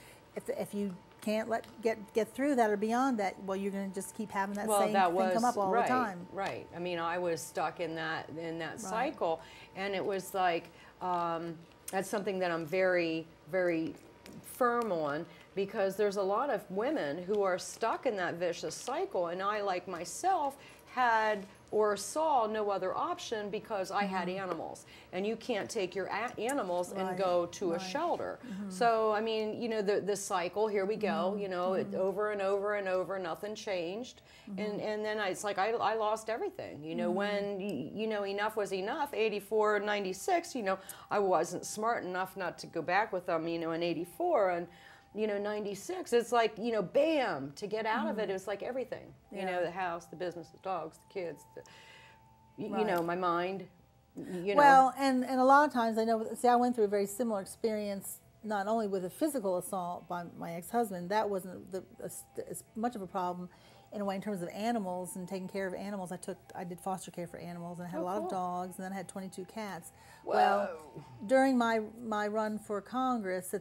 can't get through that or beyond that, well, you're going to just keep having that same thing come up all the time. Right. I mean, I was stuck in that cycle, and it was like that's something that I'm very, very firm on, because there's a lot of women who are stuck in that vicious cycle, and I, like myself, had or saw no other option because I had animals, and you can't take your animals and go to a shelter. So I mean, the cycle, here we go, it over and over and over, nothing changed, and then it's like I lost everything. When enough was enough. 84, 96, I wasn't smart enough not to go back with them, in 84, and 96, it's like, bam, to get out of it, it was like everything. The house, the business, the dogs, the kids, my mind, Well, and a lot of times, I went through a very similar experience, not only with a physical assault by my ex-husband. That wasn't as much of a problem. in a way, in terms of animals and taking care of animals. I did foster care for animals, and I had a lot of dogs, and then I had 22 cats. Whoa. Well, during my run for Congress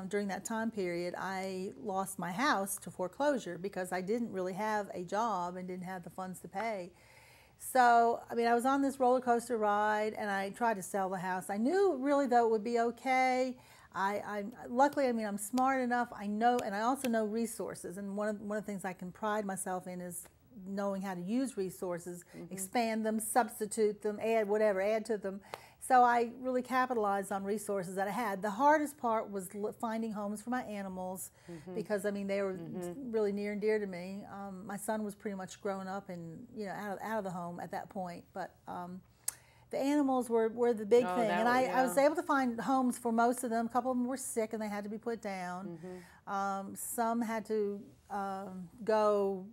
during that time period, I lost my house to foreclosure because I didn't really have a job and didn't have the funds to pay. So, I mean, I was on this roller coaster ride, and I tried to sell the house. I knew really, though, it would be okay. Luckily, I mean, I'm smart enough. I know, and I also know resources. And one of the things I can pride myself in is knowing how to use resources, expand them, substitute them, add to them. So I really capitalized on resources that I had. The hardest part was finding homes for my animals because, I mean, they were really near and dear to me. My son was pretty much grown up and, you know, out of the home at that point. But the animals were the big thing. And I was able to find homes for most of them. A couple of them were sick and they had to be put down. Some had to go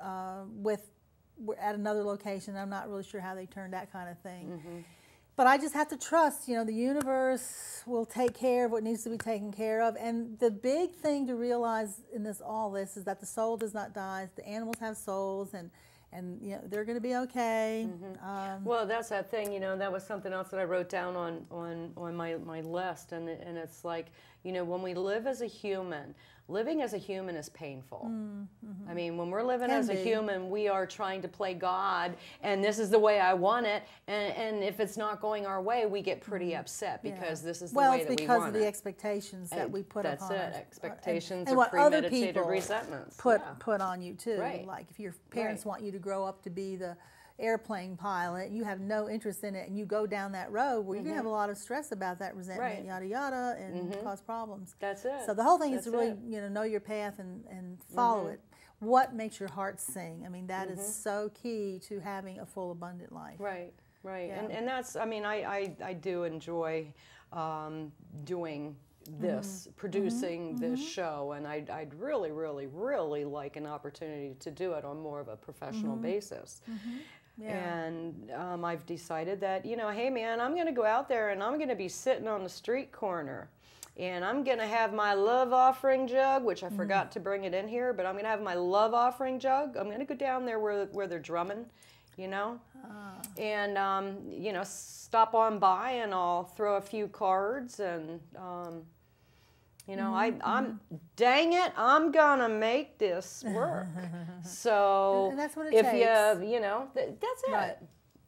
at another location. I'm not really sure how they turned, that kind of thing. But I just have to trust, you know, the universe will take care of what needs to be taken care of. And the big thing to realize in all this is that the soul does not die. The animals have souls, and you know, they're going to be okay. Well, that's that thing, you know, that was something else that I wrote down on my list, and it's like, you know, when we live as a human, living as a human is painful. I mean, when we're living as a human, we are trying to play God, and this is the way I want it, and if it's not going our way, we get pretty upset because this is the way that we want it. Well, it's because of the expectations that we put upon us. That's it, expectations and or what other premeditated people resentments. put on you, too. Right. Like if your parents want you to grow up to be the airplane pilot, you have no interest in it, and you go down that road, well, you're going to have a lot of stress about that resentment, yada yada, and cause problems. That's it. So the whole thing is to really, you know your path and follow it. What makes your heart sing? I mean, that is so key to having a full, abundant life. Right. Yeah. And that's, I mean, I do enjoy doing this, producing this show, and I'd really, really, really like an opportunity to do it on more of a professional basis. Yeah. And I've decided that, you know, hey man, I'm going to go out there and I'm going to be sitting on the street corner, and I'm going to have my love offering jug, which I forgot to bring it in here, but I'm going to have my love offering jug. I'm going to go down there where they're drumming, you know, and, you know, stop on by, and I'll throw a few cards, and, you know, I'm dang it, I'm gonna make this work. So and that's what it takes. You know, that's it. Right.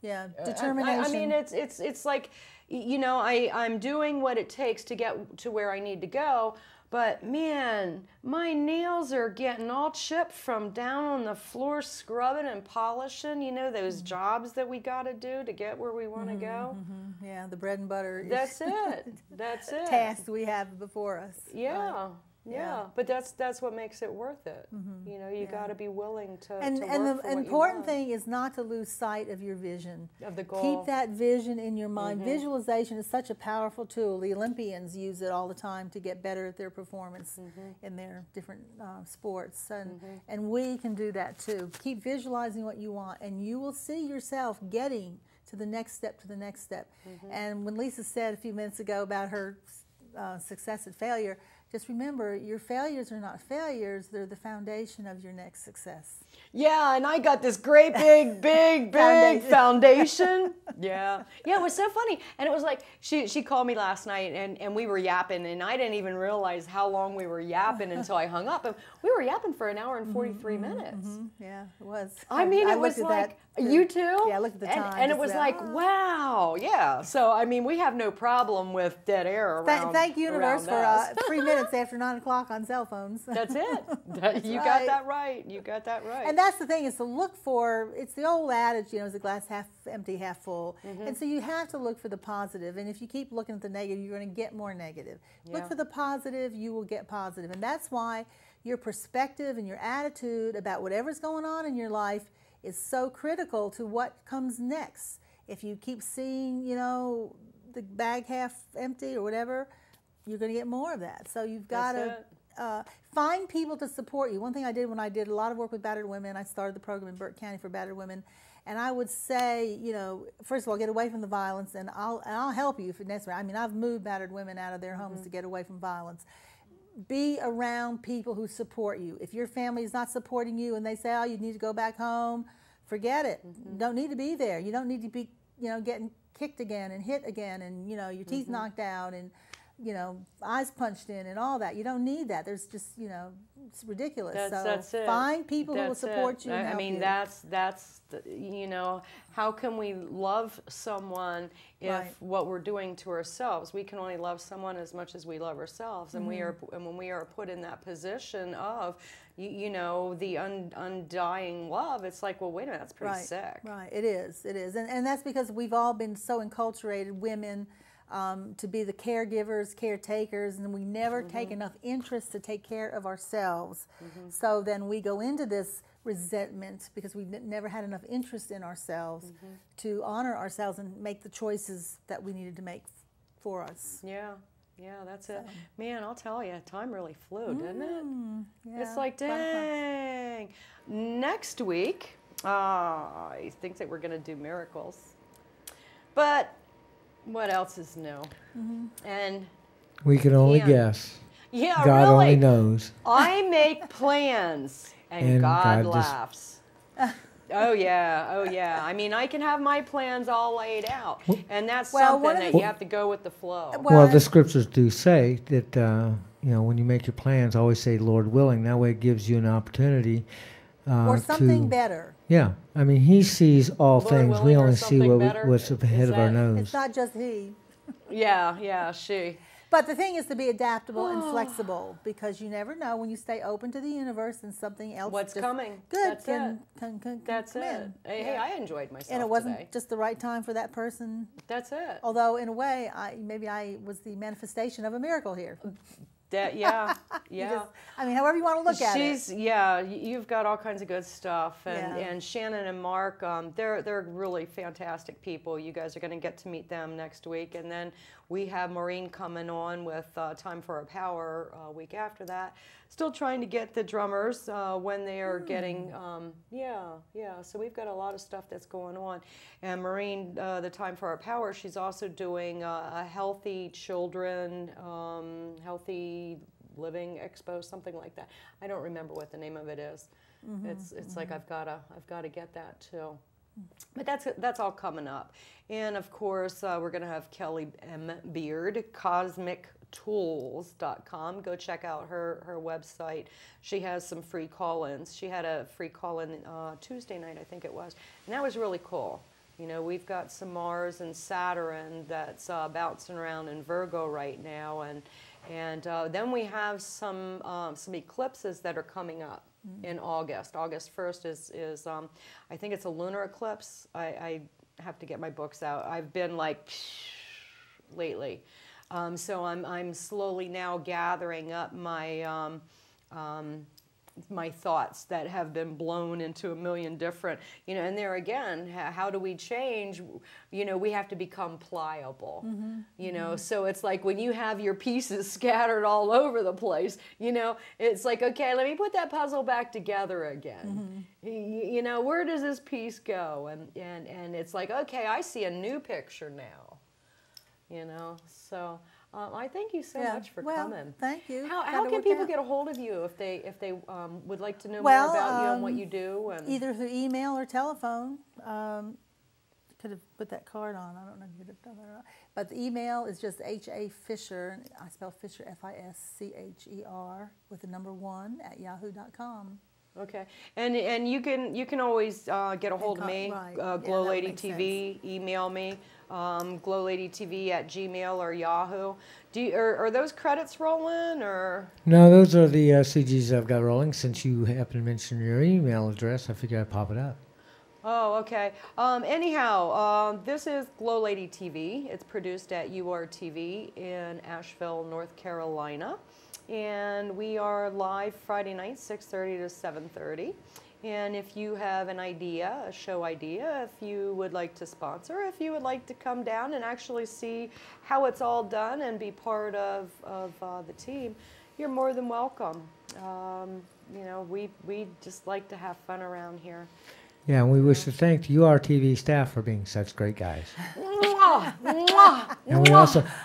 Yeah, determination. I mean, it's like, you know, I'm doing what it takes to get to where I need to go. But man, my nails are getting all chipped from down on the floor scrubbing and polishing, you know, those jobs that we got to do to get where we want to go. Yeah, the bread and butter. That's it. That's it. Tasks we have before us. Yeah. Right? Yeah, but that's what makes it worth it. You know, you got to be willing to and work and for the what important you want. thing is not to lose sight of your vision. Of the goal. Keep that vision in your mind. Visualization is such a powerful tool. The Olympians use it all the time to get better at their performance in their different sports, and we can do that too. Keep visualizing what you want, and you will see yourself getting to the next step, to the next step. And when Lisa said a few minutes ago about her success and failure, just remember, your failures are not failures, they're the foundation of your next success. Yeah, and I got this great big foundation. Yeah, it was so funny. And it was like, she called me last night, and we were yapping, and I didn't even realize how long we were yapping until I hung up. And we were yapping for an hour and 43 minutes. Yeah, it was. I mean, it was like, you too? Yeah, I looked at the time. And it was like, wow, yeah. So, I mean, we have no problem with dead air around Thank universe for us. 3 minutes after 9 o'clock on cell phones. That's it. You got that right. You got that right. And that's the thing, is to look for, it's the old adage, you know, is the glass half empty, half full. And so you have to look for the positive. And if you keep looking at the negative, you're going to get more negative. Look for the positive, you will get positive. And that's why your perspective and your attitude about whatever's going on in your life is so critical to what comes next. If you keep seeing, you know, the bag half empty or whatever, you're going to get more of that. So you've got to find people to support you. One thing I did when I did a lot of work with battered women, I started the program in Burke County for battered women, and I would say, you know, first of all, get away from the violence, and I'll help you if necessary. I mean, I've moved battered women out of their homes to get away from violence. be around people who support you. If your family is not supporting you and they say, oh, you need to go back home, forget it. You don't need to be there. You don't need to be, getting kicked again and hit again and, your teeth knocked out and, eyes punched in and all that. You don't need that. There's just, it's ridiculous. That's it. Find people who will support you. And I mean, how can we love someone if what we're doing to ourselves? We can only love someone as much as we love ourselves, and when we are put in that position of, the undying love, it's like, well, wait a minute, that's pretty sick. Right. It is. And that's because we've all been so enculturated, women, to be the caregivers, caretakers, and we never take enough interest to take care of ourselves. So then we go into this resentment because we never had enough interest in ourselves to honor ourselves and make the choices that we needed to make for us. Yeah, that's it. Man, I'll tell you, time really flew, didn't it? Yeah, it's like, dang. Next week, I think that we're going to do miracles. But what else is new? And we can only guess. Yeah, God really. only knows. I make plans, and God laughs. Oh yeah. I mean, I can have my plans all laid out, and that's something that you have to go with the flow. Well, the scriptures do say that when you make your plans, always say Lord willing. That way, it gives you an opportunity. Or something better. Yeah, I mean, He sees all Lord things. We only see what's Is ahead of our nose. It's not just He. Yeah, she. But the thing is to be adaptable and flexible, because you never know when you stay open to the universe and something else. What's coming? Good. That's it. Hey, I enjoyed myself and it wasn't today. just the right time for that person. That's it. Although in a way, maybe I was the manifestation of a miracle here. Yeah. However you want to look at it. Yeah, you've got all kinds of good stuff, and Shannon and Mark, they're really fantastic people. You guys are going to get to meet them next week, and then we have Maureen coming on with Time for Our Power week after that. Still trying to get the drummers when they are getting, so we've got a lot of stuff that's going on. And Maureen, the Time for Our Power, she's also doing a Healthy Children, Healthy Living Expo, something like that. I don't remember what the name of it is. It's like I've got to get that too. But that's all coming up. And of course, we're going to have Kelly M. Beard, CosmicTools.com. Go check out her website. She has some free call-ins. She had a free call-in Tuesday night, I think it was. And that was really cool. We've got some Mars and Saturn that's bouncing around in Virgo right now. And then we have some eclipses that are coming up in August. August 1st is I think it's a lunar eclipse. I have to get my books out. I've been like lately. So I'm slowly now gathering up my my thoughts that have been blown into a million different, and there again, how do we change? We have to become pliable, so it's like when you have your pieces scattered all over the place, it's like, okay, let me put that puzzle back together again. Where does this piece go? And it's like, okay, I see a new picture now, so. I thank you so much for coming. Thank you. How can people get a hold of you if they would like to know more about you and what you do? And either through email or telephone. Could have put that card on. I don't know if you could have done that or not. But the email is just H.A. Fischer. I spell Fischer Fischer with the number 1 at yahoo.com. Okay, and you can always get a hold of me, GLoLady TV. Email me, GLoLady TV at Gmail or Yahoo. Are those credits rolling or? No, those are the CGs I've got rolling. Since you happen to mention your email address, I figured I'd pop it up. Oh, okay. Anyhow, this is GLoLady TV. It's produced at URTV in Asheville, North Carolina. And we are live Friday night, 6:30 to 7:30. And if you have an idea, a show idea, if you would like to sponsor, if you would like to come down and actually see how it's all done and be part of the team, you're more than welcome. We just like to have fun around here. Yeah, and we wish to thank the URTV staff for being such great guys. Mwah, mwah, And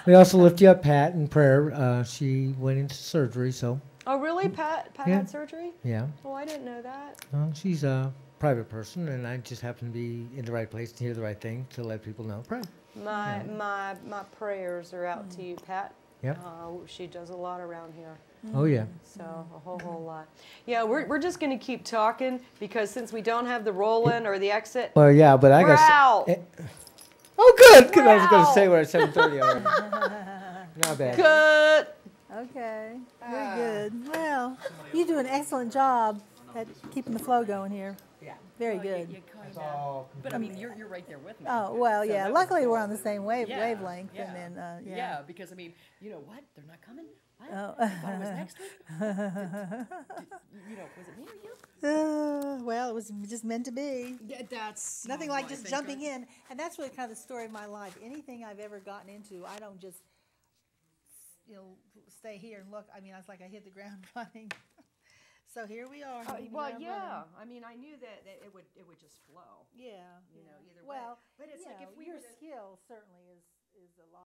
we also lift you up, Pat, in prayer. She went into surgery, so Oh, really? Pat Yeah. had surgery? yeah. Oh, I didn't know that. She's a private person, and I just happen to be in the right place to hear the right thing to let people know. Pray. My prayers are out to you, Pat. Yep. She does a lot around here. Oh yeah. So a whole lot. Yeah, we're just going to keep talking because since we don't have the roll-in or the exit, Well, yeah, but I we're got. out. Oh, good. Because I was going to Wow. say we're at 7:30 already. Not bad. Good. Okay, very good. Well, you do an excellent job at keeping the flow going here. Yeah. Very Well, good. You kinda, but I mean, you're right there with me. Oh, well, So yeah. that was Luckily, we're cool. on the same Yeah, wavelength, yeah. and then, yeah. Yeah, because I mean, you know what? They're not coming. What? Oh. I thought it was next week. You know, was it me or you? Well, it was just meant to be. Yeah, that's Nothing like just jumping in. And that's really kind of the story of my life. Anything I've ever gotten into, I don't just, stay here and look. I mean, it's like I hit the ground running. So here we are. hitting the Well, ground yeah. running. I mean, I knew that it would just flow. Yeah. You know, either way. Well, But it's like if we your were to- skill certainly is a lot.